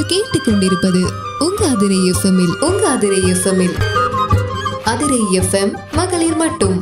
நீங்கள் கேட்டுக்கொண்டிருப்பது உங்க அதிரை எஃப்எம்மில் அதிரை எஃப்எம் மகளிர் மட்டும்.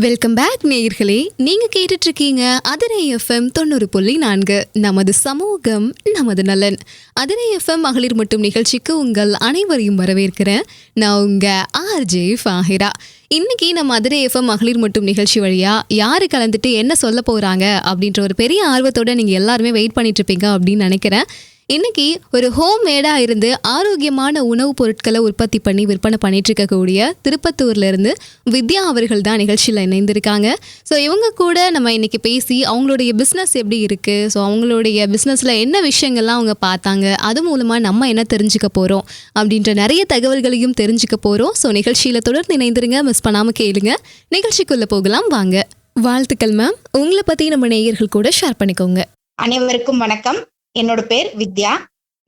வெல்கம் பேக் நேயர்களே, நீங்க கேட்டுட்டு இருக்கீங்க அதிரை எஃப்எம் 90.4. நமது சமூகம் நமது நலன். அதிரை எஃப்எம் மகளிர் மட்டும் நிகழ்ச்சிக்கு உங்கள் அனைவரையும் வரவேற்கிறேன். நான் உங்க ஆர்ஜே ஃபாஹிரா. இன்னைக்கு நம்ம அதிரை எஃப்எம் மகளிர் மட்டும் நிகழ்ச்சி வழியா யாரு கலந்துட்டு என்ன சொல்ல போறாங்க அப்படின்ற ஒரு பெரிய ஆர்வத்தோட நீங்க எல்லாருமே வெயிட் பண்ணிட்டு இருப்பீங்க அப்படின்னு நினைக்கிறேன். இன்னைக்கு ஒரு ஹோம் மேடா இருந்து ஆரோக்கியமான உணவுப் பொருட்களை உற்பத்தி பண்ணி விற்பனை பண்ணிட்டு இருக்கக்கூடிய திருப்பத்தூர்ல இருந்து வித்யா அவர்கள் தான் நிகழ்ச்சியில் இணைந்திருக்காங்க. ஸோ இவங்க கூட நம்ம இன்னைக்கு பேசி அவங்களுடைய பிஸ்னஸ் எப்படி இருக்கு, ஸோ அவங்களுடைய பிஸ்னஸ்ல என்ன விஷயங்கள்லாம் அவங்க பார்த்தாங்க, அது மூலமா நம்ம என்ன தெரிஞ்சுக்க போறோம் அப்படின்ற நிறைய தகவல்களையும் தெரிஞ்சுக்க போறோம். ஸோ நிகழ்ச்சியில தொடர்ந்து இணைந்திருங்க, மிஸ் பண்ணாம கேளுங்க. நிகழ்ச்சிக்குள்ள போகலாம் வாங்க. வாழ்த்துக்கள் மேம். உங்களை பத்தி நம்ம நேயர்கள் கூட ஷேர் பண்ணிக்கோங்க. அனைவருக்கும் வணக்கம். என்னோட பேர் வித்யா.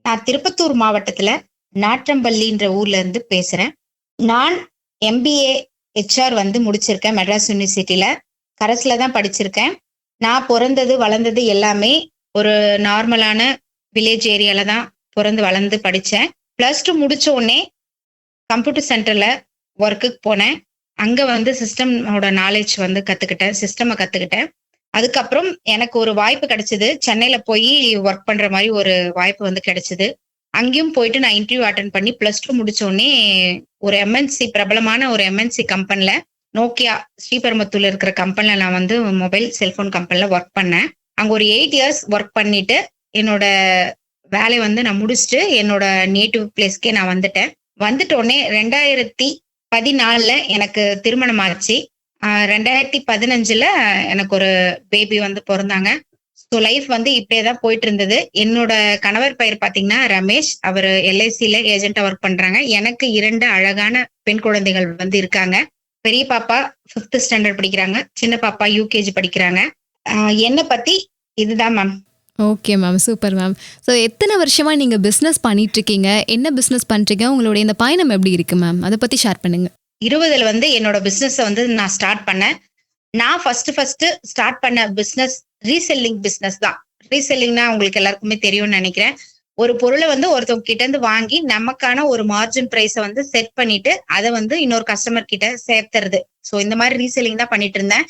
நான் திருப்பத்தூர் மாவட்டத்துல நாற்றம்பள்ளின்ற ஊர்ல இருந்து பேசுறேன். நான் MBA HR முடிச்சிருக்கேன் மெட்ராஸ் யூனிவர்சிட்டியில. கரஸ்ல தான் படிச்சிருக்கேன். நான் பிறந்தது வளர்ந்தது எல்லாமே ஒரு நார்மலான வில்லேஜ் ஏரியால தான் பிறந்து வளர்ந்து படித்தேன். +2 முடிச்ச உடனே கம்ப்யூட்டர் சென்டர்ல ஒர்க்குக்கு போனேன். அங்க சிஸ்டமோட நாலேஜ் கத்துக்கிட்டேன், சிஸ்டமை கத்துக்கிட்டேன். அதுக்கப்புறம் எனக்கு ஒரு வாய்ப்பு கிடைச்சது, சென்னையில போய் ஒர்க் பண்ற மாதிரி ஒரு வாய்ப்பு கிடைச்சது. அங்கேயும் போயிட்டு நான் இன்டர்வியூ அட்டன் பண்ணி +2 முடிச்ச உடனே ஒரு MNC, பிரபலமான ஒரு MNC கம்பெனில, நோக்கியா ஸ்ரீபெரும்புத்தூர்ல இருக்கிற கம்பெனில நான் மொபைல் செல்போன் கம்பெனில ஒர்க் பண்ணேன். அங்க ஒரு 8 இயர்ஸ் ஒர்க் பண்ணிட்டு என்னோட வேலையை நான் முடிச்சுட்டு என்னோட நேட்டிவ் பிளேஸ்க்கே நான் வந்துட்ட உடனே 2014 எனக்கு திருமணம் ஆச்சு. 2015 எனக்கு ஒரு பேபி பிறந்தாங்க. ஸோ லைஃப் இப்படியேதான் போயிட்டு இருந்தது. என்னோட கணவர் பெயர் பாத்தீங்கன்னா ரமேஷ். அவர் LICல ஏஜென்ட்டா ஒர்க் பண்றாங்க. எனக்கு 2 அழகான பெண் குழந்தைகள் இருக்காங்க. பெரிய பாப்பா 5th ஸ்டாண்டர்ட் படிக்கிறாங்க, சின்ன பாப்பா UKG படிக்கிறாங்க. என்னை பத்தி இதுதான் ma'am. Okay ma'am, super ma'am. So எத்தனை வருஷமா நீங்க பிஸ்னஸ் பண்ணிட்டு இருக்கீங்க, என்ன பிஸ்னஸ் பண்றீங்க, உங்களுடைய இந்த பயணம் எப்படி இருக்கு மேம், அதை பத்தி ஷேர் பண்ணுங்க. 20 என்னோட பிசினஸ் நான் ஸ்டார்ட் பண்ணேன். நான் ஃபர்ஸ்ட் ஸ்டார்ட் பண்ண பிசினஸ் ரீசெல்லிங் பிசினஸ் தான். ரீசெல்லிங்னா உங்களுக்கு எல்லாருக்குமே தெரியும்னு நினைக்கிறேன். ஒரு பொருளை ஒருத்தவங்க கிட்ட இருந்து வாங்கி நமக்கான ஒரு மார்ஜின் பிரைஸை செட் பண்ணிட்டு அதை இன்னொரு கஸ்டமர் கிட்ட சேர்த்துறது. ஸோ இந்த மாதிரி ரீசெல்லிங் தான் பண்ணிட்டு இருந்தேன்.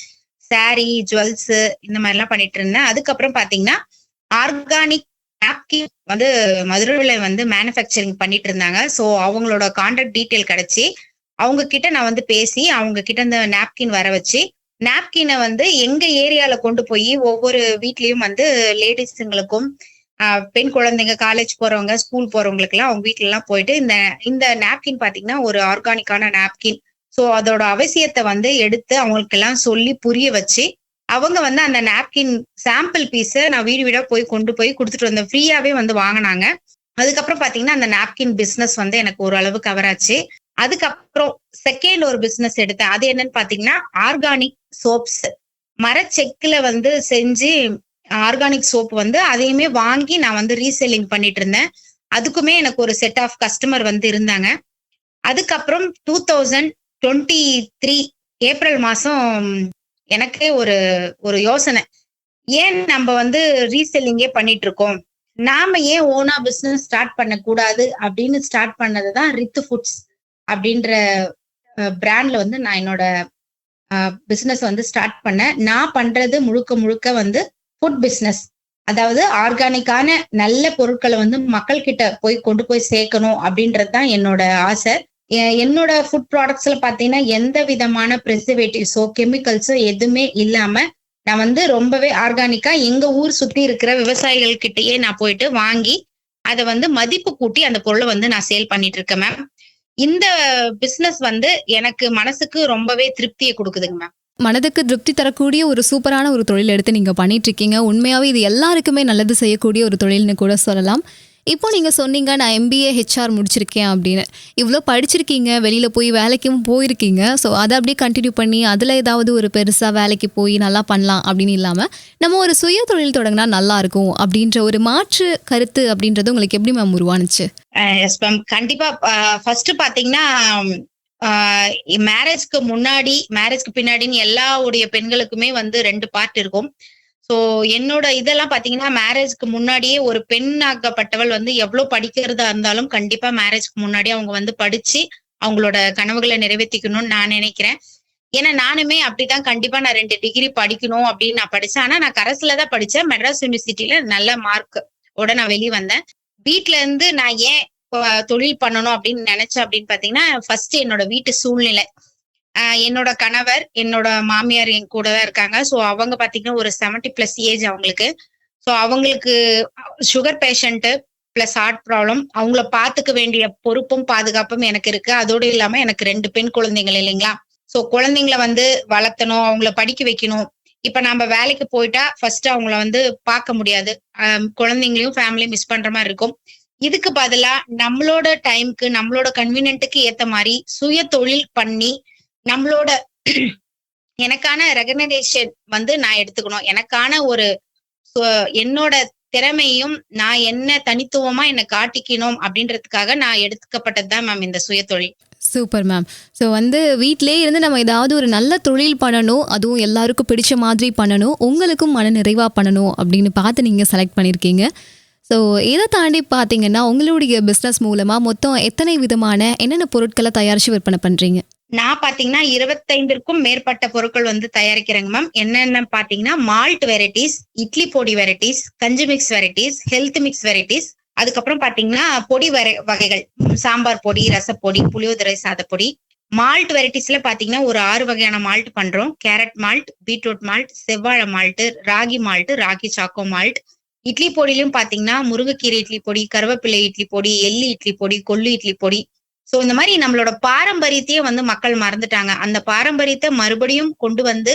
சாரி, ஜுவல்ஸ், இந்த மாதிரி எல்லாம் பண்ணிட்டு இருந்தேன். அதுக்கப்புறம் பாத்தீங்கன்னா ஆர்கானிக் நாப்கின் மதுரையில மேனுஃபேக்சரிங் பண்ணிட்டு இருந்தாங்க. ஸோ அவங்களோட கான்டாக்ட் டீட்டெயில் கிடைச்சி அவங்க கிட்ட நான் பேசி அவங்க கிட்ட இந்த நாப்கின் வர வச்சு நாப்கினை எங்க ஏரியால கொண்டு போய் ஒவ்வொரு வீட்லயும் லேடிஸுங்களுக்கும் பெண் குழந்தைங்க, காலேஜ் போறவங்க, ஸ்கூல் போறவங்களுக்கு எல்லாம் அவங்க வீட்டுல எல்லாம் போயிட்டு இந்த நாப்கின் பாத்தீங்கன்னா ஒரு ஆர்கானிக்கான நாப்கின், ஸோ அதோட அவசியத்தை எடுத்து அவங்களுக்கு எல்லாம் சொல்லி புரிய வச்சு அவங்க அந்த நாப்கின் சாம்பிள் பீஸை நான் வீடு வீடா போய் கொண்டு போய் கொடுத்துட்டு வந்தேன். ஃப்ரீயாவே வாங்கினாங்க. அதுக்கப்புறம் பாத்தீங்கன்னா அந்த நாப்கின் பிசினஸ் எனக்கு ஓரளவு கவர் ஆச்சு. அதுக்கப்புறம் செகண்ட் ஒரு பிசினஸ் எடுத்தேன். அது என்னன்னு பாத்தீங்கன்னா ஆர்கானிக் சோப்ஸ். மரச்செக்குல செஞ்சு ஆர்கானிக் சோப் அதையுமே வாங்கி நான் ரீசெல்லிங் பண்ணிட்டு இருந்தேன். அதுக்குமே எனக்கு ஒரு செட் ஆஃப் கஸ்டமர் இருந்தாங்க. அதுக்கப்புறம் 2023 ஏப்ரல் மாசம் எனக்கே ஒரு யோசனை, ஏன் நம்ம ரீசெல்லிங்கே பண்ணிட்டு இருக்கோம், நாம ஏன் ஓனா பிசினஸ் ஸ்டார்ட் பண்ண கூடாது அப்படின்னு ஸ்டார்ட் பண்ணதுதான் ரித்து ஃபுட்ஸ் அப்படின்ற பிராண்ட்ல நான் என்னோட பிசினஸ் ஸ்டார்ட் பண்ணேன். நான் பண்றது முழுக்க ஃபுட் பிசினஸ். அதாவது ஆர்கானிக்கான நல்ல பொருட்களை மக்கள் கிட்ட கொண்டு போய் சேர்க்கணும் அப்படின்றது தான் என்னோட ஆசை. என்னோட ஃபுட் ப்ராடக்ட்ஸ்ல பாத்தீங்கன்னா எந்த விதமான ப்ரிசர்வேட்டிவ்ஸோ கெமிக்கல்ஸோ எதுவுமே இல்லாம நான் ரொம்பவே ஆர்கானிக்கா எங்க ஊர் சுத்தி இருக்கிற விவசாயிகள் கிட்டயே நான் போயிட்டு வாங்கி அதை மதிப்பு கூட்டி அந்த பொருளை நான் சேல் பண்ணிட்டு இருக்கேன் மேம். இந்த பிசினஸ் எனக்கு மனசுக்கு ரொம்பவே திருப்தியை கொடுக்குதுங்க மேம். மனதுக்கு திருப்தி தரக்கூடிய ஒரு சூப்பரான ஒரு தொழில் எடுத்து நீங்க பண்ணிட்டு இருக்கீங்க. உண்மையாவே இது எல்லாருக்குமே நல்லது செய்யக்கூடிய ஒரு தொழில்னு கூட சொல்லலாம். இப்போ நீங்கள் சொன்னீங்க நான் MBA HR முடிச்சிருக்கேன் அப்படின்னு. இவ்வளோ படிச்சிருக்கீங்க, வெளியில் போய் வேலைக்கும் போயிருக்கீங்க. ஸோ அதை அப்படியே கண்டினியூ பண்ணி அதில் ஏதாவது ஒரு பெருசாக வேலைக்கு போய் நல்லா பண்ணலாம் அப்படின்னு இல்லாமல் நம்ம ஒரு சுய தொழில் தொடங்கினா நல்லா இருக்கும் அப்படின்ற ஒரு மாற்று கருத்து அப்படின்றது உங்களுக்கு எப்படி மேம் உருவானுச்சு? எஸ் மேம், கண்டிப்பா. ஃபர்ஸ்ட் பாத்தீங்கன்னா மேரேஜ்க்கு முன்னாடி மேரேஜ்க்கு பின்னாடின்னு எல்லாவுடைய பெண்களுக்குமே 2 பார்ட் இருக்கும். ஸோ என்னோட இதெல்லாம் பாத்தீங்கன்னா மேரேஜ்க்கு முன்னாடியே ஒரு பெண்ணாக்கப்பட்டவள் வந்து எவ்வளவு படிக்கிறதா இருந்தாலும் கண்டிப்பா மேரேஜ்க்கு முன்னாடி அவங்க வந்து படிச்சு அவங்களோட கனவுகளை நிறைவேற்றிக்கணும்னு நான் நினைக்கிறேன். ஏன்னா நானுமே அப்படிதான் கண்டிப்பா நான் 2 டிகிரி படிக்கணும் அப்படின்னு நான் படிச்சேன். ஆனா நான் கரஸ்ல தான் படிச்சேன். மெட்ராஸ் யூனிவர்சிட்டியில நல்ல மார்க் ஓட நான் வெளியே வந்தேன். வீட்ல இருந்து நான் ஏன் தொழில் பண்ணணும் அப்படின்னு நினைச்சேன் அப்படின்னு பாத்தீங்கன்னா, ஃபர்ஸ்ட் என்னோட வீட்டு சூழ்நிலை. என்னோட கணவர், என்னோட மாமியார் என் கூட தான் இருக்காங்க. ஸோ அவங்க பாத்தீங்கன்னா ஒரு 70+ ஏஜ் அவங்களுக்கு. ஸோ அவங்களுக்கு sugar patient plus heart problem. அவங்கள பாத்துக்க வேண்டிய பொறுப்பும் பாதுகாப்பும் எனக்கு இருக்கு. அதோடு இல்லாம எனக்கு 2 பெண் குழந்தைகள் இல்லைங்களா? ஸோ குழந்தைங்களை வந்து வளர்த்தணும், அவங்கள படிக்க வைக்கணும். இப்ப நம்ம வேலைக்கு போயிட்டா ஃபர்ஸ்ட் அவங்கள வந்து பார்க்க முடியாது. குழந்தைங்களையும் ஃபேமிலியும் மிஸ் பண்ற மாதிரி இருக்கும். இதுக்கு பதிலா நம்மளோட டைம்க்கு நம்மளோட கன்வீனியன்ட்டுக்கு ஏத்த மாதிரி சுய தொழில் பண்ணி நம்மளோட எனக்கான ரெகக்னேஷன் வந்து நான் எடுத்துக்கணும். எனக்கான ஒரு என்னோட திறமையும் நான் என்ன தனித்துவமா என்ன காட்டிக்கணும் அப்படின்றதுக்காக நான் எடுத்துக்கப்பட்டதுதான் மேம் இந்த சுய தொழில். Super ma'am. ஸோ வந்து வீட்டிலேயே இருந்து நம்ம ஏதாவது ஒரு நல்ல தொழில் பண்ணணும், அதுவும் எல்லாருக்கும் பிடிச்ச மாதிரி பண்ணணும், உங்களுக்கும் மன நிறைவாக பண்ணணும் அப்படின்னு பார்த்து நீங்கள் செலக்ட் பண்ணியிருக்கீங்க. ஸோ இதை தாண்டி பார்த்தீங்கன்னா உங்களுடைய பிஸ்னஸ் மூலமாக மொத்தம் எத்தனை விதமான என்னென்ன பொருட்களை தயாரித்து விற்பனை பண்ணுறீங்க? நான் பாத்தீங்கன்னா 25க்கும் மேற்பட்ட பொருட்கள் வந்து தயாரிக்கிறேங்க மேம். என்னென்ன பாத்தீங்கன்னா மால்ட் வெரைட்டிஸ், இட்லி பொடி வெரைட்டிஸ், கஞ்சி mix varieties, health mix varieties, அதுக்கப்புறம் பாத்தீங்கன்னா பொடி வகைகள், சாம்பார் பொடி, ரசப்பொடி, புளியோதரை சாதப்பொடி. மால்ட் வெரைட்டிஸ்ல பாத்தீங்கன்னா ஒரு 6 வகையான மால்ட் பண்றோம். கேரட் மால்ட், பீட்ரூட் மால்ட், செவ்வாழை malt, ragi malt, ragi choco malt. Idli பொடியிலும் பாத்தீங்கன்னா முருங்கைக்கீரை இட்லி பொடி, கருவேப்பிலை இட்லி பொடி, எள்ளு இட்லி பொடி, கொள்ளு இட்லி பொடி. சோ இந்த மாதிரி நம்மளோட பாரம்பரியத்தையே வந்து மக்கள் மறந்துட்டாங்க. அந்த பாரம்பரியத்தை மறுபடியும் கொண்டு வந்து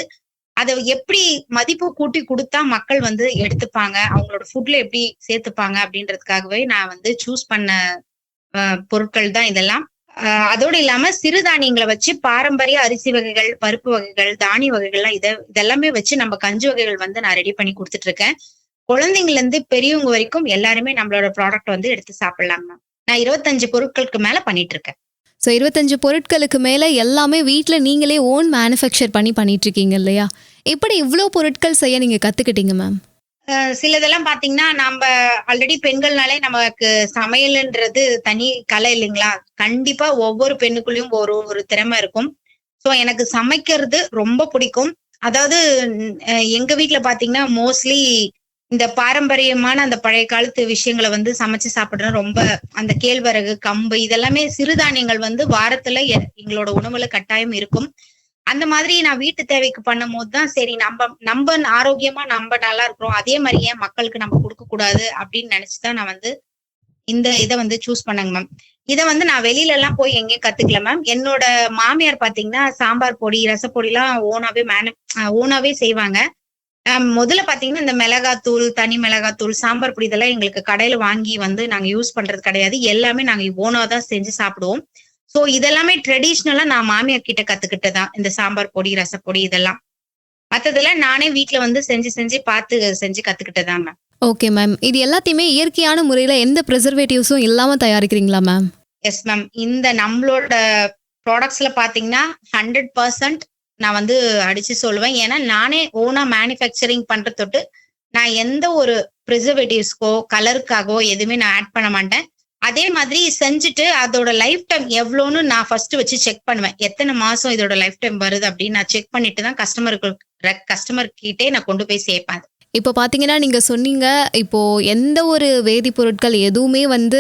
அதை எப்படி மதிப்பு கூட்டி கொடுத்தா மக்கள் வந்து எடுத்துப்பாங்க, அவங்களோட ஃபுட்ல எப்படி சேர்த்துப்பாங்க அப்படின்றதுக்காகவே நான் வந்து சூஸ் பண்ண பொருட்கள் தான் இதெல்லாம். அதோடு இல்லாம சிறுதானியங்களை வச்சு பாரம்பரிய அரிசி வகைகள், பருப்பு வகைகள், தானிய வகைகள்லாம் இதெல்லாமே வச்சு நம்ம கஞ்சி வகைகள் வந்து நான் ரெடி பண்ணி கொடுத்துட்டு இருக்கேன். குழந்தைங்கள்ல இருந்து பெரியவங்க வரைக்கும் எல்லாருமே நம்மளோட ப்ராடக்ட் வந்து எடுத்து சாப்பிடலாம். நான் 25 பொருட்களுக்கு மேல பண்ணிட்டு இருக்கேன். ஸோ 25 பொருட்களுக்கு மேலே எல்லாமே வீட்டில் நீங்களே ஓன் மேனுஃபேக்சர் பண்ணிட்டு இருக்கீங்க இல்லையா? எப்படி இவ்வளோ பொருட்கள் செய்ய நீங்கள் கற்றுக்கிட்டீங்க மேம்? சிலதெல்லாம் பாத்தீங்கன்னா நம்ம ஆல்ரெடி பெண்கள்னாலே நமக்கு சமையல்ன்றது தனி கலை இல்லைங்களா? கண்டிப்பா ஒவ்வொரு பெண்ணுக்குள்ளயும் ஒரு ஒரு திறமை இருக்கும். ஸோ எனக்கு சமைக்கிறது ரொம்ப பிடிக்கும். அதாவது எங்க வீட்டுல பாத்தீங்கன்னா மோஸ்ட்லி இந்த பாரம்பரியமான அந்த பழைய காலத்து விஷயங்களை வந்து சமைச்சு சாப்பிடுறது ரொம்ப, அந்த கேழ்வரகு, கம்பு இதெல்லாமே சிறுதானியங்கள் வந்து வாரத்துல எங்களோட உணவுல கட்டாயம் இருக்கும். அந்த மாதிரி நான் வீட்டு தேவைக்கு பண்ணும் போதுதான் சரி நம்ம ஆரோக்கியமா நம்ம நல்லா இருக்கிறோம், அதே மாதிரி ஏன் மக்களுக்கு நம்ம கொடுக்க கூடாது அப்படின்னு நினைச்சுதான் நான் வந்து இந்த இதை வந்து சூஸ் பண்ணேங்க மேம். இதை வந்து நான் வெளியில எல்லாம் போய் எங்கேயும் கத்துக்கல மேம். என்னோட மாமியார் பாத்தீங்கன்னா சாம்பார் பொடி, ரசப்பொடி எல்லாம் ஓனாவே செய்வாங்க. முதல்ல பாத்தீங்கன்னா இந்த மிளகாத்தூள், தனி மிளகாத்தூள், சாம்பார் பொடி இதெல்லாம் எங்களுக்கு கடையில வாங்கி வந்து நாங்க யூஸ் பண்றது கிடையாது. எல்லாமே நாங்க ஓனாதான் செஞ்சு சாப்பிடுவோம். சோ இதெல்லாமே ட்ரெடிஷ்னலா நான் மாமியார் கிட்ட கத்துக்கிட்டதான் இந்த சாம்பார் பொடி, ரசப்பொடி இதெல்லாம். மத்ததெல்லாம் நானே வீட்டுல வந்து செஞ்சு பார்த்து செஞ்சு கத்துக்கிட்டதான் மேம். Okay ma'am. இது எல்லாத்தையுமே இயற்கையான முறையில எந்த ப்ரிசர்வேட்டிவ்ஸும் இல்லாம தயாரிக்கிறீங்களா மேம்? Yes ma'am. இந்த நம்மளோட ப்ராடக்ட்ஸ்ல பாத்தீங்கன்னா 100% நான் வந்து அடிச்சு சொல்லுவேன். ஏன்னா நானே ஓனா மேனுஃபேக்சரிங் பண்ற தொட்டு நான் எந்த ஒரு ப்ரிசர்வேட்டிவ்ஸ்க்கோ கலருக்காகவோ எதுவுமே நான் ஆட் பண்ண மாட்டேன். அதே மாதிரி செஞ்சுட்டு அதோட லைஃப் டைம் எவ்வளோன்னு நான் ஃபர்ஸ்ட் வச்சு செக் பண்ணுவேன். எத்தனை மாசம் இதோட லைஃப் டைம் வருது அப்படின்னு நான் செக் பண்ணிட்டு தான் கஸ்டமர் கிட்டே நான் கொண்டு போய் சேர்ப்பேன். இப்போ பார்த்தீங்கன்னா நீங்கள் சொன்னீங்க, இப்போது எந்த ஒரு வேதிப்பொருட்கள் எதுவுமே வந்து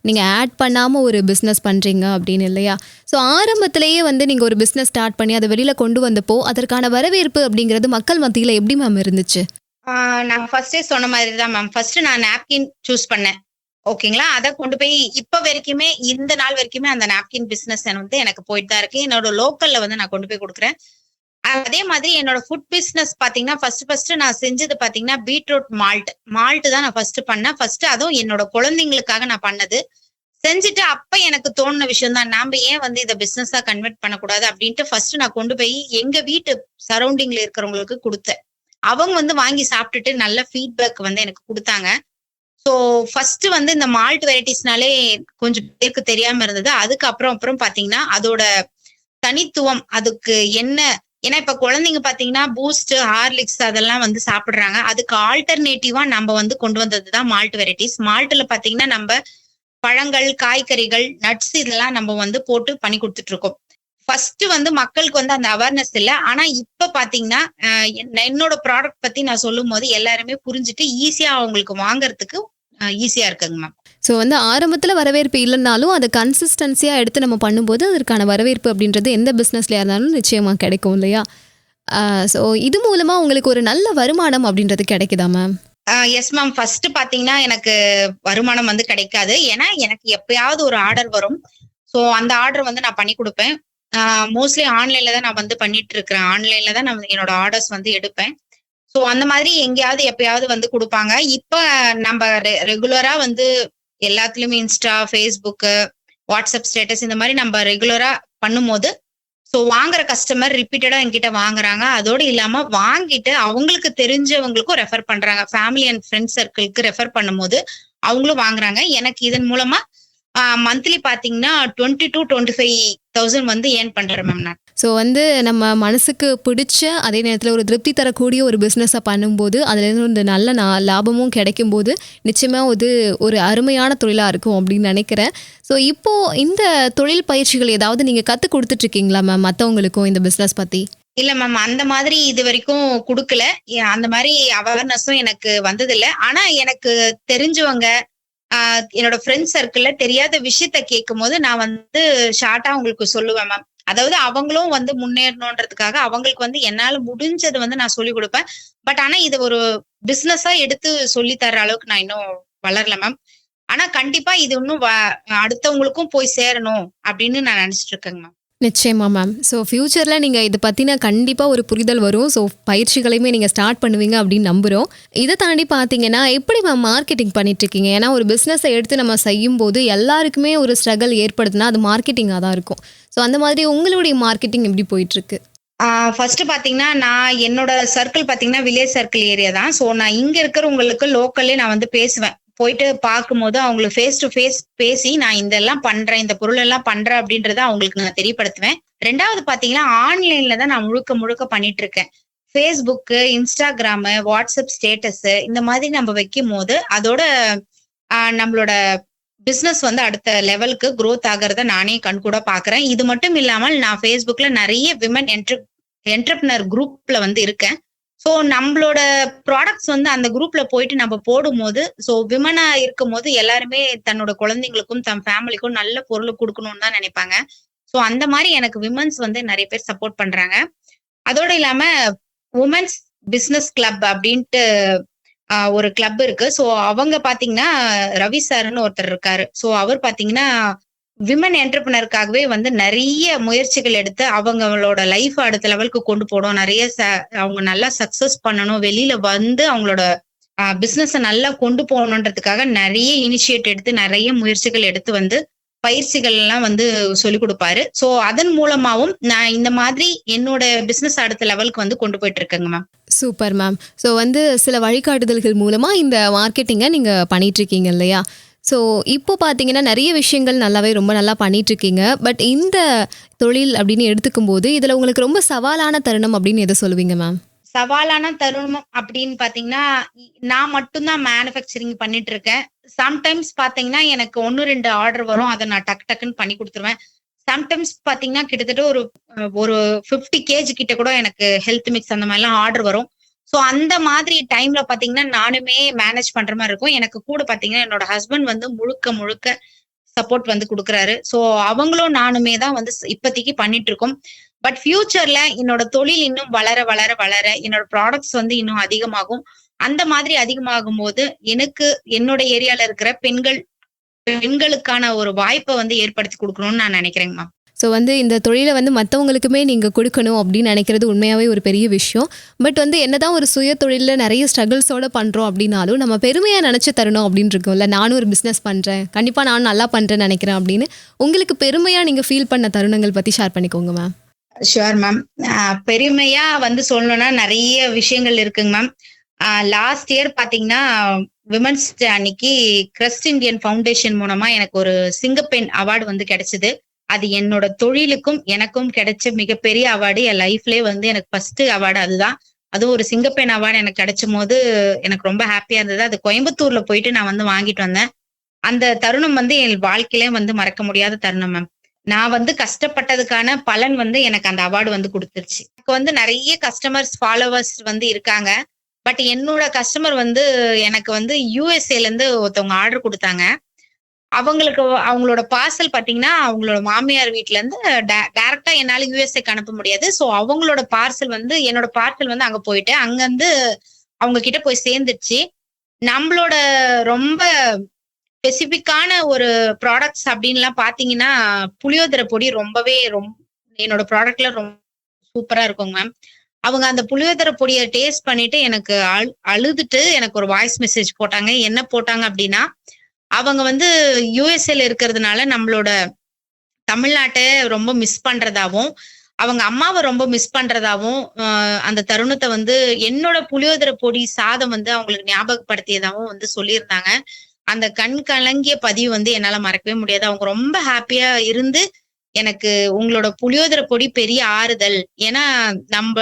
நீங்கள் ஆட் பண்ணாமல் ஒரு பிஸ்னஸ் பண்ணுறீங்க அப்படின்னு இல்லையா? ஸோ ஆரம்பத்திலேயே வந்து நீங்கள் ஒரு பிஸ்னஸ் ஸ்டார்ட் பண்ணி அதை வெளியில் கொண்டு வந்தப்போ அதற்கான வரவேற்பு அப்படிங்கிறது மக்கள் மத்தியில் எப்படி மேம் இருந்துச்சு? நான் ஃபர்ஸ்டே சொன்ன மாதிரி தான் மேம். ஃபர்ஸ்ட் நான் நாப்கின் சூஸ் பண்ணேன். ஓகேங்களா? அதை கொண்டு போய் இப்ப வரைக்குமே இந்த நாள் வரைக்குமே அந்த நாப்கின் பிசினஸ் வந்து எனக்கு போயிட்டு தான் இருக்கு. என்னோட லோக்கல்ல வந்து நான் கொண்டு போய் கொடுக்குறேன். அதே மாதிரி என்னோட ஃபுட் பிசினஸ் பாத்தீங்கன்னா ஃபர்ஸ்ட் நான் செஞ்சது பாத்தீங்கன்னா பீட்ரூட் மால்ட் தான் நான் ஃபர்ஸ்ட் பண்ணேன். ஃபர்ஸ்ட் அதுவும் என்னோட குழந்தைங்களுக்காக நான் பண்ணது. செஞ்சுட்டு அப்ப எனக்கு தோணுன விஷயம் தான், நாம ஏன் வந்து இதை பிசினஸா கன்வெர்ட் பண்ணக்கூடாது அப்படின்ட்டு ஃபர்ஸ்ட் நான் கொண்டு போய் எங்க வீட்டு சரௌண்டிங்ல இருக்கிறவங்களுக்கு கொடுத்தேன். அவங்க வந்து வாங்கி சாப்பிட்டுட்டு நல்ல ஃபீட்பேக் வந்து எனக்கு கொடுத்தாங்க. ஸோ ஃபர்ஸ்ட் வந்து இந்த மால்ட் வெரைட்டிஸ்னாலே கொஞ்சம் பேருக்கு தெரியாம இருந்தது. அதுக்கு அப்புறம் பாத்தீங்கன்னா அதோட தனித்துவம், அதுக்கு என்ன ஏன்னா இப்ப குழந்தைங்க பாத்தீங்கன்னா பூஸ்ட், ஹார்லிக்ஸ் அதெல்லாம் வந்து சாப்பிடுறாங்க. அதுக்கு ஆல்டர்னேட்டிவா நம்ம வந்து கொண்டு வந்ததுதான் மால்ட் வெரைட்டிஸ். மால்ட்ல பாத்தீங்கன்னா நம்ம பழங்கள், காய்கறிகள், நட்ஸ் இதெல்லாம் நம்ம வந்து போட்டு பண்ணி கொடுத்துட்டு இருக்கோம். ஃபர்ஸ்ட் வந்து மக்களுக்கு வந்து அந்த அவேர்னஸ் இல்ல. ஆனா இப்ப பாத்தீங்கன்னா என்னோட ப்ராடக்ட் பத்தி நான் சொல்லும் போது எல்லாருமே புரிஞ்சுட்டு ஈஸியா அவங்களுக்கு வாங்குறதுக்கு ஈஸியா இருக்குங்க மேம். ஸோ வந்து ஆரம்பத்துல வரவேற்பு இல்லைன்னாலும், அத கன்சிஸ்டன்சியா எடுத்து நம்ம பண்ணும்போது, அதற்கான வரவேற்பு அப்படின்றது எந்த பிசினஸ்லயா இருந்தாலும் நிச்சயமா கிடைக்கும் இல்லையா? ஸோ இது மூலமா உங்களுக்கு ஒரு நல்ல வருமானம் அப்படின்றது கிடைக்குதா மேம்? Yes ma'am. ஃபர்ஸ்ட் பாத்தீங்கன்னா எனக்கு வருமானம் வந்து கிடைக்காது. ஏன்னா எனக்கு எப்பயாவது ஒரு ஆர்டர் வரும். ஸோ அந்த ஆர்டர் வந்து நான் பண்ணி கொடுப்பேன். மோஸ்ட்லி ஆன்லைன்ல தான் நான் வந்து பண்ணிட்டு இருக்கிறேன். ஆன்லைன்ல தான் நான் என்னோட ஆர்டர்ஸ் வந்து எடுப்பேன். ஸோ அந்த மாதிரி எங்கேயாவது எப்பயாவது வந்து குடுப்பாங்க. இப்ப நம்ம ரெகுலரா வந்து எல்லாத்துலயுமே இன்ஸ்டா, ஃபேஸ்புக், வாட்ஸ்அப் ஸ்டேட்டஸ் இந்த மாதிரி நம்ம ரெகுலரா பண்ணும்போது, ஸோ வாங்குற கஸ்டமர் ரிப்பீட்டடா என்கிட்ட வாங்குறாங்க. அதோடு இல்லாம வாங்கிட்டு அவங்களுக்கு தெரிஞ்சவங்களுக்கும் ரெஃபர் பண்றாங்க. ஃபேமிலி அண்ட் ஃப்ரெண்ட்ஸ் சர்க்கிள்க்கு ரெஃபர் பண்ணும்போது அவங்களும் வாங்குறாங்க. எனக்கு இதன் மூலமா மந்த்லி பாத்தீங்கன்னா 20 to 25,000 வந்து ஏர்ன் பண்றேன் மேம் நான். ஸோ வந்து நம்ம மனசுக்கு பிடிச்ச, அதே நேரத்துல ஒரு திருப்தி தரக்கூடிய ஒரு பிஸ்னஸை பண்ணும்போது, அதுலேருந்து ஒரு நல்ல லாபமும் கிடைக்கும்போது, நிச்சயமா ஒரு அருமையான தொழிலா இருக்கும் அப்படின்னு நினைக்கிறேன். ஸோ இப்போ இந்த தொழில் பயிற்சிகள் ஏதாவது நீங்க கத்துக் கொடுத்துட்டு இருக்கீங்களா மேம் மற்றவங்களுக்கும் இந்த பிஸ்னஸ் பத்தி? இல்ல மேம். அந்த மாதிரி இது வரைக்கும் குடுக்கல. அந்த மாதிரி அவேர்னஸும் எனக்கு வந்ததில்ல. ஆனா எனக்கு தெரிஞ்சவங்க என்னோட ஃப்ரெண்ட்ஸ் சர்க்கிள்ல தெரியாத விஷயத்த கேட்கும்போது நான் வந்து ஷார்ட்டா உங்களுக்கு சொல்லுவேன் மேம். அதாவது அவங்களும் வந்து முன்னேறணுன்றதுக்காக அவங்களுக்கு வந்து என்னால முடிஞ்சது வந்து நான் சொல்லிக் கொடுப்பேன். பட் ஆனா இது ஒரு பிசினஸா எடுத்து சொல்லி தர்ற அளவுக்கு நான் இன்னும் வளரல மேம். ஆனா கண்டிப்பா இது இன்னும் அடுத்தவங்களுக்கும் போய் சேரணும் அப்படின்னு நான் நினைச்சிட்டு இருக்கேங்க மேம். நிச்சயமா மேம். ஸோ ஃப்யூச்சரில் நீங்கள் இதை பற்றின கண்டிப்பாக ஒரு புரிதல் வரும். ஸோ பயிற்சிகளையுமே நீங்கள் ஸ்டார்ட் பண்ணுவீங்க அப்படின்னு நம்புகிறோம். இதை தாண்டி பார்த்தீங்கன்னா எப்படி மேம் மார்க்கெட்டிங் பண்ணிட்டுருக்கீங்க? ஏன்னா ஒரு பிஸ்னஸை எடுத்து நம்ம செய்யும்போது எல்லாருக்குமே ஒரு ஸ்ட்ரகிள் ஏற்படுதுன்னா அது மார்க்கெட்டிங்காக தான் இருக்கும். ஸோ அந்த மாதிரி உங்களுடைய மார்க்கெட்டிங் எப்படி போயிட்டுருக்கு? ஃபர்ஸ்ட் பாத்தீங்கன்னா நான் என்னோட சர்க்கிள் பாத்தீங்கன்னா வில்லேஜ் சர்க்கிள் ஏரியா தான். ஸோ நான் இங்க இருக்கிறவங்களுக்கு லோக்கல்லே நான் வந்து பேசுவேன். போயிட்டு பார்க்கும்போது அவங்களுக்கு ஃபேஸ் டு ஃபேஸ் பேசி நான் இதெல்லாம் பண்றேன், இந்த பொருள் எல்லாம் பண்றேன் அப்படின்றத அவங்களுக்கு நான் தெரியப்படுத்துவேன். ரெண்டாவது பாத்தீங்கன்னா ஆன்லைன்ல தான் நான் முழுக்க முழுக்க பண்ணிட்டு இருக்கேன். ஃபேஸ்புக், இன்ஸ்டாகிராம், வாட்ஸ்அப் ஸ்டேட்டஸ் இந்த மாதிரி நம்ம வைக்கும் போது அதோட நம்மளோட பிசினஸ் வந்து அடுத்த லெவலுக்கு growth ஆகிறத நானே கண்கூட பாக்குறேன். இது மட்டும் இல்லாமல் நான் ஃபேஸ்புக்ல நிறைய விமன் என்டர்பிரினர் குரூப்ல வந்து இருக்கேன். ஸோ நம்மளோட ப்ராடக்ட்ஸ் வந்து அந்த குரூப்ல போயிட்டு நம்ம போடும்போது, ஸோ விமனா இருக்கும் போது எல்லாருமே தன்னோட குழந்தைங்களுக்கும் தன் ஃபேமிலிக்கும் நல்ல பொருள் கொடுக்கணும்னு தான் நினைப்பாங்க. ஸோ அந்த மாதிரி எனக்கு விமன்ஸ் வந்து நிறைய பேர் சப்போர்ட் பண்றாங்க. அதோட இல்லாம உமன்ஸ் பிசினஸ் கிளப் அப்படின்ட்டு ஒரு கிளப் இருக்கு. ஸோ அவங்க பாத்தீங்கன்னா ரவி சார்னு ஒருத்தர் இருக்காரு. ஸோ அவர் பாத்தீங்கன்னா விமன் என்டர்பிரினருக்காகவே வந்து நிறைய முயற்சிகள் எடுத்து அவங்களோட லைஃப் அடுத்த லெவலுக்கு கொண்டு போகணும். நிறைய அவங்க நல்லா சக்சஸ் பண்ணணும். வெளியில வந்து அவங்களோட பிசினஸ நல்லா கொண்டு போகணுன்றதுக்காக நிறைய இனிஷியேட் எடுத்து நிறைய முயற்சிகள் எடுத்து வந்து பயிற்சிகள் எல்லாம் வந்து சொல்லிக் கொடுப்பாரு. ஸோ அதன் மூலமாவும் நான் இந்த மாதிரி என்னோட பிசினஸ் அடுத்த லெவலுக்கு வந்து கொண்டு போயிட்டு இருக்கேங்க மேம். Super ma'am. ஸோ வந்து சில வழிகாட்டுதல்கள் மூலமா இந்த மார்க்கெட்டிங்கை நீங்க பண்ணிட்டு இருக்கீங்க இல்லையா? ஸோ இப்போ பார்த்தீங்கன்னா நிறைய விஷயங்கள் நல்லாவே ரொம்ப நல்லா பண்ணிகிட்ருக்கீங்க. பட் இந்த தொழில் அப்படின்னு எடுத்துக்கும் போது இதில் உங்களுக்கு ரொம்ப சவாலான தருணம் அப்படின்னு எதை சொல்லுவீங்க மேம்? சவாலான தருணம் அப்படின்னு பாத்தீங்கன்னா நான் மட்டும்தான் மேனுஃபேக்சரிங் பண்ணிட்டு இருக்கேன். சம்டைம்ஸ் பாத்தீங்கன்னா எனக்கு 1-2 ஆர்டர் வரும். அதை நான் டக்குன்னு பண்ணி கொடுத்துருவேன். சம்டைம்ஸ் பாத்தீங்கன்னா கிட்டத்தட்ட ஒரு 50 kg கிட்ட கூட எனக்கு ஹெல்த் மிக்ஸ் அந்த மாதிரிலாம் ஆர்டர் வரும். ஸோ அந்த மாதிரி டைம்ல பாத்தீங்கன்னா நானுமே மேனேஜ் பண்ற மாதிரி இருக்கும். எனக்கு கூட பாத்தீங்கன்னா என்னோட ஹஸ்பண்ட் வந்து முழுக்க முழுக்க சப்போர்ட் வந்து கொடுக்குறாரு. ஸோ அவங்களும் நானுமே தான் வந்து இப்போதைக்கு பண்ணிட்டு இருக்கோம். பட் ஃபியூச்சர்ல என்னோட தொழில் இன்னும் வளர வளர வளர என்னோட ப்ராடக்ட்ஸ் வந்து இன்னும் அதிகமாகும். அந்த மாதிரி அதிகமாகும் போது எனக்கு என்னோட ஏரியால இருக்கிற பெண்களுக்கான ஒரு வாய்ப்பை வந்து ஏற்படுத்தி கொடுக்கணும்னு நான் நினைக்கிறேங்க மேம். ஸோ வந்து இந்த தொழிலை வந்து மற்றவங்களுக்குமே நீங்கள் கொடுக்கணும் அப்படின்னு நினைக்கிறது உண்மையாகவே ஒரு பெரிய விஷயம். பட் வந்து என்னதான் ஒரு சுய தொழிலில் நிறைய ஸ்ட்ரகிள்ஸோடு பண்ணுறோம் அப்படின்னாலும் நம்ம பெருமையாக நினச்சி தரணும் அப்படின்னு இருக்கோம்ல. நானும் ஒரு பிஸ்னஸ் பண்ணுறேன், கண்டிப்பாக நானும் நல்லா பண்ணுறேன்னு நினைக்கிறேன் அப்படின்னு உங்களுக்கு பெருமையாக நீங்கள் ஃபீல் பண்ண தருணங்கள் பற்றி ஷேர் பண்ணிக்கோங்க மேம். Sure ma'am. பெருமையா வந்து சொல்லணும்னா நிறைய விஷயங்கள் இருக்குங்க மேம். லாஸ்ட் இயர் பாத்தீங்கன்னா விமன்ஸ் டே அன்னைக்கு கிரஸ்ட் இந்தியன் ஃபவுண்டேஷன் மூலமா எனக்கு ஒரு சிங்கப்பெண் அவார்டு வந்து கிடைச்சது. அது என்னோட தொழிலுக்கும் எனக்கும் கிடைச்ச மிகப்பெரிய அவார்டு. என் லைஃப்லயே வந்து எனக்கு ஃபர்ஸ்ட் அவார்டு அதுதான். அதுவும் ஒரு சிங்கப்பெண் அவார்டு எனக்கு கிடைச்சும் போது எனக்கு ரொம்ப ஹாப்பியா இருந்தது. அது கோயம்புத்தூர்ல போயிட்டு நான் வந்து வாங்கிட்டு வந்தேன். அந்த தருணம் வந்து என் வாழ்க்கையிலே வந்து மறக்க முடியாத தருணம் மேம். நான் வந்து கஷ்டப்பட்டதுக்கான பலன் வந்து எனக்கு அந்த அவார்டு வந்து குடுத்துருச்சு. எனக்கு வந்து நெறைய கஸ்டமர்ஸ், ஃபாலோவர்ஸ் வந்து இருக்காங்க. பட் என்னோட கஸ்டமர் வந்து எனக்கு வந்து யுஎஸ்ஏல இருந்து ஒருத்தவங்க ஆர்டர் குடுத்தாங்க. அவங்களுக்கு அவங்களோட பார்சல் பாத்தீங்கன்னா, அவங்களோட மாமியார் வீட்ல இருந்து டைரக்ட்டா என்னால யுஎஸ்ஏக்கு அனுப்ப முடியாது. சோ அவங்களோட பார்சல் வந்து என்னோட பார்சல் வந்து அங்க போயிட்டு, அங்கருந்து அவங்க கிட்ட போய் சேர்ந்துருச்சு. நம்மளோட ரொம்ப ஸ்பெசிஃபிக்கான ஒரு ப்ராடக்ட்ஸ் அப்டின்லாம் பாத்தீங்கன்னா, புளியோதரை பொடி ரொம்பவே என்னோட ப்ராடக்ட்ல ரொம்ப சூப்பரா இருக்குங்க மேம். அவங்க அந்த புளியோதரை பொடிய டேஸ்ட் பண்ணிட்டு எனக்கு அழுதுட்டு எனக்கு ஒரு வாய்ஸ் மெசேஜ் போட்டாங்க. என்ன போட்டாங்க அப்டின்னா, அவங்க வந்து யுஎஸ்ஏல இருக்கிறதுனால நம்மளோட தமிழ்நாட்ட ரொம்ப மிஸ் பண்றதாவும், அவங்க அம்மாவ ரொம்ப மிஸ் பண்றதாவும், அந்த தருணத்த வந்து என்னோட புளியோதரை பொடி சாதம் வந்து அவங்களுக்கு ஞாபகப்படுத்தியதாவும் வந்து சொல்லியிருந்தாங்க. அந்த கண் கலங்கிய பதிவு வந்து என்னால மறக்கவே முடியாது. அவங்க ரொம்ப ஹாப்பியா இருந்து, எனக்கு உங்களோட புளியோதரை பொடி பெரிய ஆறுதல். ஏன்னா, நம்ப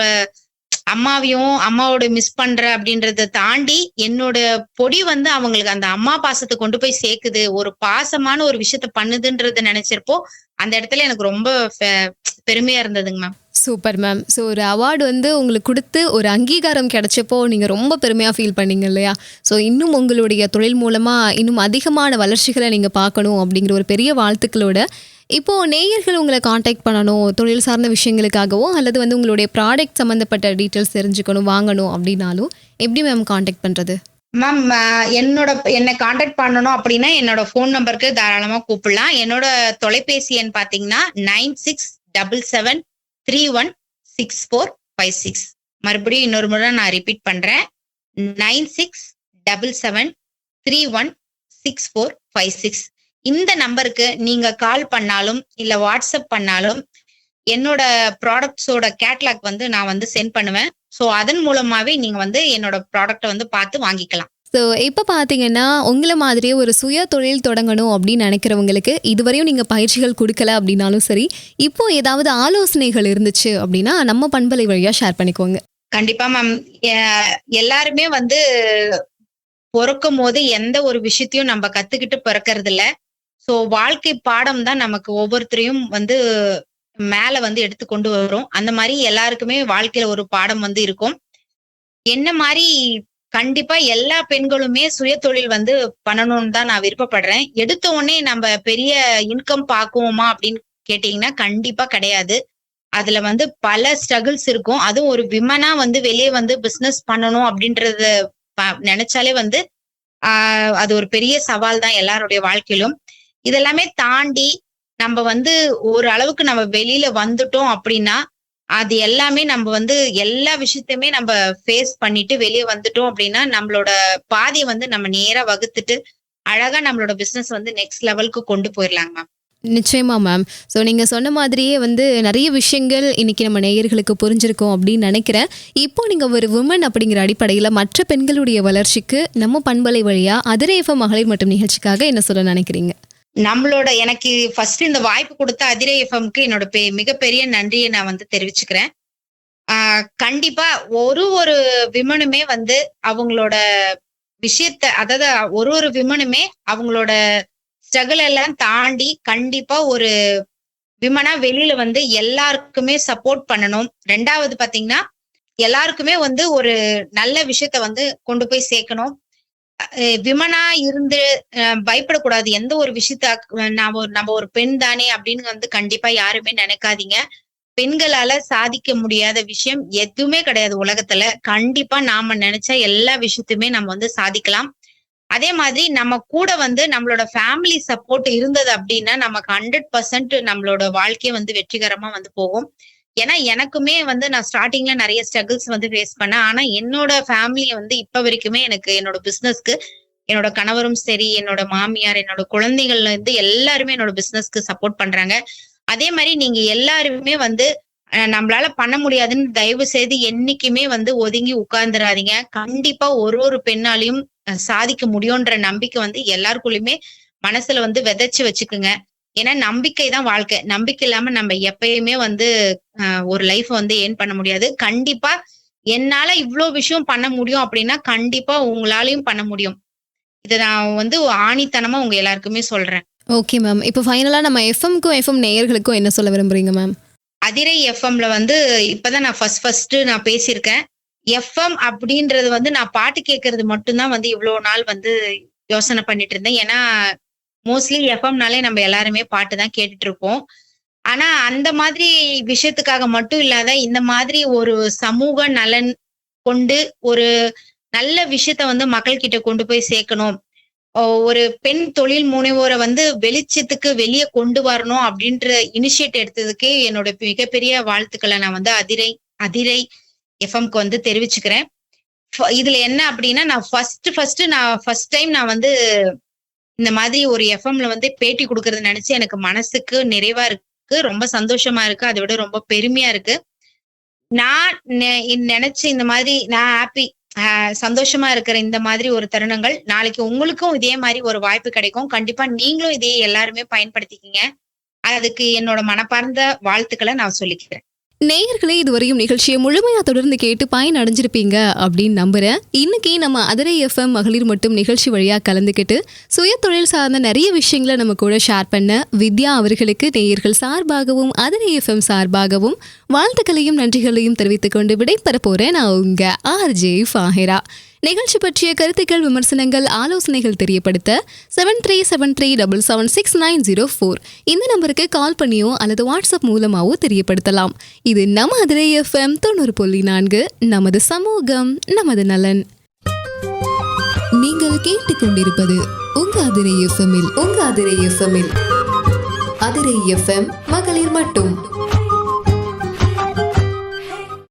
அம்மாவையும், அம்மாவோட மிஸ் பண்ற அப்படின்றத தாண்டி, என்னோட பொடி வந்து அவங்களுக்கு அந்த அம்மா பாசத்த கொண்டு போய் சேர்க்குது. ஒரு பாசமான ஒரு விஷயத்த பண்ணுதுன்றத நெனைச்சப்போ, அந்த இடத்துல எனக்கு ரொம்ப பெருமையா இருந்ததுங்க மேம். Super ma'am. ஸோ ஒரு அவார்டு வந்து உங்களுக்கு குடுத்து ஒரு அங்கீகாரம் கிடைச்சப்போ நீங்க ரொம்ப பெருமையா ஃபீல் பண்ணீங்க இல்லையா? ஸோ இன்னும் உங்களுடைய தொழில் மூலமா இன்னும் அதிகமான வளர்ச்சிகள நீங்க பார்க்கணும் அப்படிங்கிற ஒரு பெரிய வாழ்த்துக்களோட, இப்போ நேயர்கள் உங்கள கான்டாக்ட் பண்ணணும், தொழில் சார்ந்த விஷயங்களுக்காகவோ அல்லது வந்து உங்களுடைய ப்ராடக்ட் சம்மந்தப்பட்ட டீட்டெயில்ஸ் தெரிஞ்சுக்கணும், வாங்கணும் அப்படின்னாலும் எப்படி மேம் கான்டாக்ட் பண்றது? மேம் என்ன கான்டாக்ட் பண்ணணும் அப்படின்னா, என்னோட ஃபோன் நம்பருக்கு தாராளமா கூப்பிடலாம். என்னோட தொலைபேசி எண் பாத்தீங்கன்னா 9677316456. மறுபடியும் இன்னொரு முறை நான் ரிப்பீட் பண்றேன். 9677316456. இந்த நம்பருக்கு நீங்க கால் பண்ணாலும், இல்ல வாட்ஸ்அப் பண்ணாலும், என்னோட ப்ராடக்ட்ஸோட கேட்லாக் வந்து நான் வந்து சென்ட் பண்ணுவேன். சோ அதன் மூலமாவே நீங்க வந்து என்னோட ப்ராடக்ட்ட வந்து பார்த்து வாங்கிக்கலாம். ஸோ இப்போ பார்த்தீங்கன்னா, உங்கள மாதிரியே ஒரு சுய தொழில் தொடங்கணும் அப்படின்னு நினைக்கிறவங்களுக்கு, இதுவரையும் நீங்க பயிற்சிகள் குடுக்கல அப்படின்னாலும் சரி, இப்போ ஏதாவது ஆலோசனைகள் இருந்துச்சு அப்படின்னா, நம்ம பண்பலை வழியா ஷேர் பண்ணிக்கோங்க. கண்டிப்பா மேம். எல்லாருமே வந்து பொறக்கும்போது எந்த ஒரு விஷயத்தையும் நம்ம கத்துக்கிட்டு பிறக்கறது இல்ல. சோ வாழ்க்கை பாடம் தான் நமக்கு ஒவ்வொருத்தரையும் வந்து மேல வந்து எடுத்து கொண்டு வரும். அந்த மாரி எல்லாருக்குமே வாழ்க்கையில ஒரு பாடம் வந்து இருக்கும். என்ன மாரி கண்டிப்பா எல்லா பெண்களுமே சுயதொழில் வந்து பண்ணணும்னு தான் நான் விருப்பப்படுறேன். எடுத்த உடனே நம்ம பெரிய இன்கம் பாக்குவோமா அப்படின்னு கேட்டீங்கன்னா, கண்டிப்பா கிடையாது. அதுல வந்து பல ஸ்ட்ரகிள்ஸ் இருக்கும். அதுவும் ஒரு விமனா வந்து வெளிய வந்து பிசினஸ் பண்ணணும் அப்படின்றத நெனச்சாலே வந்து அது ஒரு பெரிய சவால் தான் எல்லாருடைய வாழ்க்கையிலும். இதெல்லாமே தாண்டி நம்ம வந்து ஒரு அளவுக்கு நம்ம வெளியில வந்துட்டோம் அப்படின்னா, அது எல்லாமே நம்ம வந்து எல்லா விஷயத்தையுமே நம்ம ஃபேஸ் பண்ணிட்டு வெளிய வந்துட்டோம் அப்படின்னா, நம்மளோட பாதைய வந்து நம்ம நேரா வகுத்துட்டு, அழகா நம்மளோட பிசினஸ் வந்து நெக்ஸ்ட் லெவலுக்கு கொண்டு போயிரலாங்க மேம். நிச்சயமா மேம். ஸோ நீங்க சொன்ன மாதிரியே வந்து நெறைய விஷயங்கள் இன்னைக்கு நம்ம நேயர்களுக்கு புரிஞ்சிருக்கும் அப்படின்னு நினைக்கிறேன். இப்போ நீங்க ஒரு வுமன் அப்படிங்கிற அடிப்படையில மற்ற பெண்களுடைய வளர்ச்சிக்கு நம்ம பண்பலை வழியா அதிரை எஃப்எம் மகளிர் மட்டும் நிகழ்ச்சிக்காக என்ன சொல்ல நினைக்கிறீங்க? எனக்கு ஃபர்ஸ்ட் இந்த வாய்ப்பு குடுத்த அதிரை எஃப்எம்க்கு என்னோட மிகப்பெரிய நன்றியை நான் வந்து தெரிவிச்சுக்கிறேன். கண்டிப்பா ஒரு விமனுமே வந்து அவங்களோட விஷயத்த, அதாவது ஒரு விமனுமே அவங்களோட ஸ்ட்ரகிள் எல்லாம் தாண்டி கண்டிப்பா ஒரு விமனா வெளியில வந்து எல்லாருக்குமே சப்போர்ட் பண்ணணும். 2வது பாத்தீங்கன்னா, எல்லாருக்குமே வந்து ஒரு நல்ல விஷயத்த வந்து கொண்டு போய் சேர்க்கணும். விமனா இருந்து பயப்படக்கூடாது. எந்த ஒரு விஷயத்த நம்ம ஒரு பெண் தானே அப்படின்னு வந்து கண்டிப்பா யாருமே நினைக்காதீங்க. பெண்களால சாதிக்க முடியாத விஷயம் எதுவுமே கிடையாது உலகத்துல. கண்டிப்பா நாம நினைச்ச எல்லா விஷயத்தையுமே நம்ம வந்து சாதிக்கலாம். அதே மாதிரி நம்ம கூட வந்து நம்மளோட ஃபேமிலி சப்போர்ட் இருந்தது அப்படின்னா, நமக்கு 100% நம்மளோட வாழ்க்கை வந்து வெற்றிகரமா வந்து போகும். ஏன்னா எனக்குமே வந்து நான் ஸ்டார்டிங்ல நிறைய ஸ்ட்ரகிள்ஸ் வந்து ஃபேஸ் பண்ணேன். ஆனா என்னோட ஃபேமிலிய வந்து இப்ப வரைக்குமே எனக்கு என்னோட பிசினஸ்க்கு என்னோட கணவரும் சரி, என்னோட மாமியார், என்னோட குழந்தைகள்ல இருந்து எல்லாருமே என்னோட பிசினஸ்க்கு சப்போர்ட் பண்றாங்க. அதே மாதிரி நீங்க எல்லாருமே வந்து நம்மளால பண்ண முடியாதுன்னு தயவு செய்து என்னைக்குமே வந்து ஒதுங்கி உட்கார்ந்துராதீங்க. கண்டிப்பா ஒரு பெண்ணாலையும் சாதிக்க முடியும்ன்ற நம்பிக்கை வந்து எல்லாருக்குள்ளயுமே மனசுல வந்து விதைச்சு வச்சுக்குங்க. ஏன்னா நம்பிக்கை தான் வாழ்க்கை. நம்பிக்கை இல்லாம நம்ம எப்பயுமே வந்து ஒரு லைஃப் வந்து ஏர்ன் பண்ண முடியாது. கண்டிப்பா என்னால இவ்ளோ விஷயம் பண்ண முடியும் அப்படின்னா கண்டிப்பா உங்களாலையும் பண்ண முடியும். இத நான் வந்து ஆணித்தனமா உங்க எல்லாருக்குமே சொல்றேன். Okay ma'am. இப்போ ஃபைனலா நம்ம எஃப்எம்க்கும் எஃப்எம் நேயர்களுக்கும் என்ன சொல்ல விரும்புறீங்க மேம்? அதிரை எஃப்எம்ல வந்து இப்பதான் நான் ஃபர்ஸ்ட் நான் பேசியிருக்கேன். எஃப்எம் அப்படின்றது வந்து நான் பாட்டு கேட்கறது மட்டும்தான் வந்து இவ்வளோ நாள் வந்து யோசனை பண்ணிட்டு இருந்தேன். ஏன்னா மோஸ்ட்லி எஃப்எம்னாலே நம்ம எல்லாருமே பாட்டு தான் கேட்டுட்டு இருப்போம். ஆனா அந்த மாதிரி விஷயத்துக்காக மட்டும் இல்லாத இந்த மாதிரி ஒரு சமூக நலன் கொண்டு ஒரு நல்ல விஷயத்த வந்து மக்கள் கிட்ட கொண்டு போய் சேர்க்கணும். ஒரு பெண் தொழில் முனைவோரை வந்து வெளிச்சத்துக்கு வெளியே கொண்டு வரணும் அப்படின்ற இனிஷியேட் எடுத்ததுக்கே என்னோட மிகப்பெரிய வாழ்த்துக்களை நான் வந்து அதிரை எஃப்எம்க்கு வந்து தெரிவிச்சுக்கிறேன். இதுல என்ன அப்படின்னா நான் ஃபர்ஸ்ட் டைம் நான் வந்து இந்த மாதிரி ஒரு எஃப்எம்ல வந்து பேட்டி கொடுக்கறது நினைச்சு எனக்கு மனசுக்கு நிறைவா இருக்கு, ரொம்ப சந்தோஷமா இருக்கு, அதை விட ரொம்ப பெருமையா இருக்கு. நான் நினைச்சு இந்த மாதிரி நான் ஹாப்பி சந்தோஷமா இருக்கிற இந்த மாதிரி ஒரு தருணங்கள் நாளைக்கு உங்களுக்கும் இதே மாதிரி ஒரு வாய்ப்பு கிடைக்கும். கண்டிப்பா நீங்களும் இதே எல்லாருமே பயன்படுத்திக்கிங்க. அதுக்கு என்னோட மனப்பார்ந்த வாழ்த்துக்களை நான் சொல்லிக்கிறேன். நேயர்களே, இதுவரையும் நிகழ்ச்சியை முழுமையா தொடர்ந்து கேட்டு பயன் அடைஞ்சிருப்பீங்க அப்படின்னு நம்புறேன். இன்னைக்கு நம்ம அதிரை எஃப்எம் மகளிர் மட்டும் நிகழ்ச்சி வழியா கலந்துக்கிட்டு சுய தொழில் சார்ந்த நிறைய விஷயங்களை நம்ம கூட ஷேர் பண்ண வித்யா அவர்களுக்கு நேயர்கள் சார்பாகவும் அதிரை எஃப்எம் சார்பாகவும் வாழ்த்துக்களையும் நன்றிகளையும் தெரிவித்துக் கொண்டு விடைபெற போறேன். நான் உங்க ஆர்ஜே ஃபாஹிரா. நிகழ்ச்சி பற்றிய கருத்துக்கள், விமர்சனங்கள், ஆலோசனைகள் தெரியப்படுத்த 7373776904 இந்த நம்பருக்கு கால் பண்ணியோ அல்லது வாட்ஸ்அப் மூலமாவோ தெரியப்படுத்தலாம். இது நம்ம அதிரை எஃப்எம் 90.4, நமது சமூகம் நமது நலன். நீங்கள் கேட்டுக்கொண்டிருப்பது உங்க அதிரை எஃப்எம்மில் அதிரை எஃப்எம் மகளிர் மட்டும்.